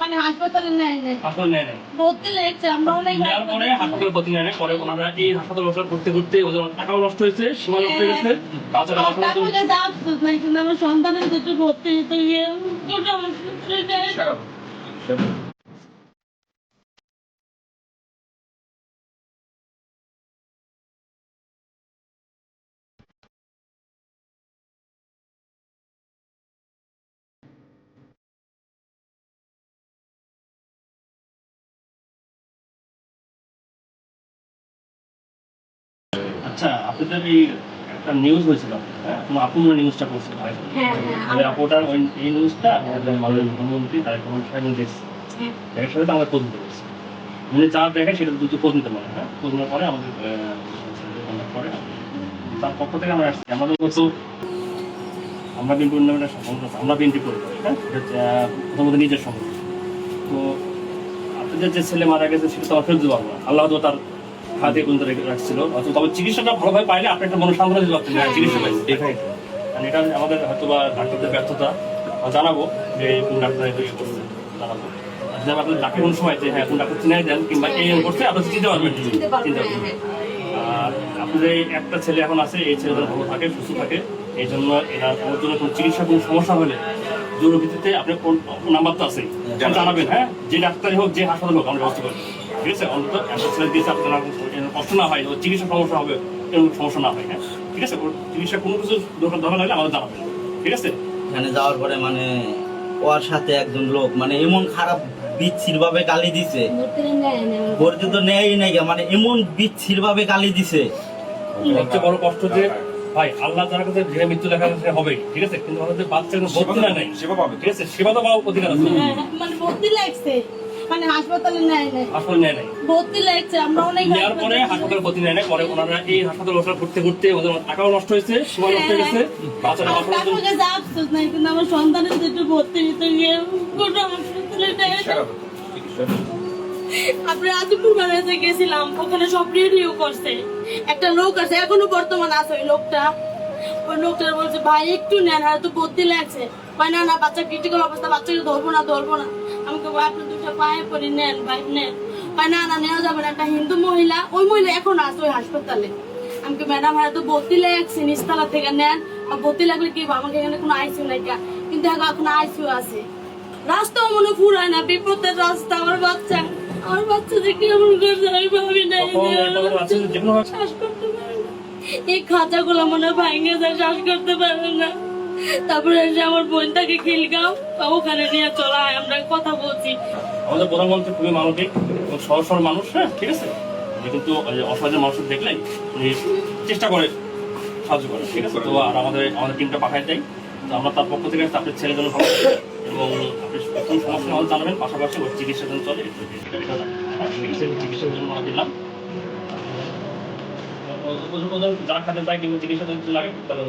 মানে হাসপাতালে নেয় নাই। হাসপাতালে নেয় নাই। ভর্তি লেগেছে, আমরা অনেক নেওয়ার পরে হাসপাতালে ভর্তি নেয় নাই। পরে ওনারা এই হাসপাতালে ভর্তি করতে করতে ওদের টাকাও নষ্ট হয়েছে, সময় নষ্ট হয়ে গেছে। তাছাড়া টাকা পয়সা আফসোস নাই, কিন্তু আমার সন্তানের যেটা ভর্তি হতে গিয়ে দুটো আচ্ছা, আপনাদের এই একটা নিউজ হয়েছিল, হ্যাঁ? আপু মনে নিউজটা করছিল। আপুটার এই নিউজটা মাননীয় প্রধানমন্ত্রী তারেক রহমান সাহেব দেখছে। এর সাথে আমরা খোঁজ নিতে পেরেছি। উনি যা দেখে সেটা দ্রুত খোঁজ নিতে পারে, হ্যাঁ? খোঁজ নেওয়ার পরে আমাদের পরে তার পক্ষ থেকে আমরা আসছি। আমাদের মতো আমরা বিএনপি নামে সংগঠন, আমরা বিএনপি করি, হ্যাঁ? প্রথমত নিজের সংগঠন। তো আপনাদের যে ছেলে মারা গেছে সেটা তো আমরা ফেরত দেবো না, আল্লাহ তো তার হাতে পর্যন্ত রাখছিল। তবে চিকিৎসাটা ভালোভাবে পাইলে আপনি একটা মনে সান্ত্বনা দিতে পারতেন, চিকিৎসা পাইছে। কারণ এটা আমাদের হয়তো বা ডাক্তারদের ব্যর্থতা, জানাবো যে কোন ডাক্তার এটা ইয়ে করছে, জানাবো। যেমন আপনাদের ডাক্তার কোন সময় যে হ্যাঁ কোন ডাক্তার চিনে দেন কিংবা এই করছে আপনার চিনতে পারবেন, চিনতে পারবেন। আর আপনাদের একটা ছেলে এখন আছে, এই ছেলে যেন ভালো থাকে, সুস্থ থাকে। এই জন্য এরা ওর জন্য কোনো চিকিৎসা কোনো সমস্যা হলে জরুরি ভিত্তিতে আপনি কোন নাম্বার তো আছে জানাবেন, হ্যাঁ? যে ডাক্তারই হোক, যে হাসপাতাল হোক, আমরা ব্যবস্থা করি। ঠিক আছে? অন্তত একটা ছেলে দিয়েছে আপনার কষ্ট না হয়, ওর চিকিৎসা সমস্যা হবে, এরকম সমস্যা না হয়, হ্যাঁ? ঠিক আছে? ওর চিকিৎসা কোনো কিছু দরকার লাগলে আমাদের জানাবেন, ঠিক আছে? এখানে যাওয়ার পরে মানে ওর সাথে একজন লোক মানে এমন খারাপ বিচ্ছির ভাবে গালি দিছে, ভর্তি তো নেয় নাই, মানে এমন বিচ্ছির ভাবে গালি দিছে। সবচেয়ে বড় কষ্ট যে ভাই আল্লাহ তার কাছে যে মৃত্যু লেখা আছে হবে, ঠিক আছে? কিন্তু আমাদের বাচ্চা ভর্তি না নাই, সেবা পাবে, ঠিক আছে? সেবা তো পাওয়ার অধিকার আছে। মানে ভর্তি লাগছে, মানে হাসপাতালে নেয় নাই, হাসপাতালে নেয় নাই। ভর্তি লাগছে, আমরা অনেক নেওয়ার পরে হাসপাতালে ভর্তি নেয় নাই। পরে ওনারা এই হাসপাতালে ঘুরতে ঘুরতে ওদের টাকাও নষ্ট হয়েছে, সময় নষ্ট হয়ে গেছে। বাচ্চারা টাকা পয়সা আফসোস নাই, কিন্তু আমার সন্তানের যেটা ভর্তি হতে গিয়ে দুটো হাসপাতালে নেয় নাই। আমরা আজিপুর বাজারে গেছিলাম, ওখানে সব রেডিও করছে। একটা লোক আছে, এখনো বর্তমান আছে ওই লোকটা। ওই লোকটা বলছে ভাই একটু নেন, হয়তো ভর্তি লাগছে। ভাই না না, বাচ্চা ক্রিটিক্যাল অবস্থা, বাচ্চাকে ধরবো না। আমাকে ভাই আপনি দুটো পায়ে পড়ি, নেন ভাই নেন। ভাই না না, নেওয়া যাবে না। একটা হিন্দু মহিলা, ওই মহিলা এখন আছে ওই হাসপাতালে। আমাকে ম্যাডাম হয়তো ভর্তি লাগছে, নিচতলা থেকে নেন। আর ভর্তি লাগলে কি আমাকে এখানে কোনো আইসিউ নাই, কিন্তু এখন আইসিউ আছে। রাস্তাও মনে ফুরায় না, বিপদের রাস্তা। আমার বাচ্চা যে কেমন করছে আমি ভাবি নাই। শ্বাস করতে পারে না, এই খাঁচাগুলো মনে ভাঙে যায়, শ্বাস করতে পারে না। তারপরে এসে আমার বোনটাকে খিলগাঁও ওখানে নিয়ে চলা হয়, আমরা কথা বলছি। আমাদের প্রধানমন্ত্রী খুবই মানবিক এবং সহজ সরল মানুষ, হ্যাঁ? ঠিক আছে? উনি কিন্তু অসহায় মানুষের দেখলেই উনি চেষ্টা করে সাহায্য করে, ঠিক আছে? তো আর আমাদের টিমটা পাঠায় দেয়। তো আমরা তার পক্ষ থেকে আপনার ছেলের জন্য ভালো এবং আপনি কোন সমস্যা আমাদের জানাবেন, পাশাপাশি ওর চিকিৎসার জন্য চলে চিকিৎসার জন্য আমরা দিলাম। যারা খাতে যায় কিন্তু চিকিৎসা লাগে তাদের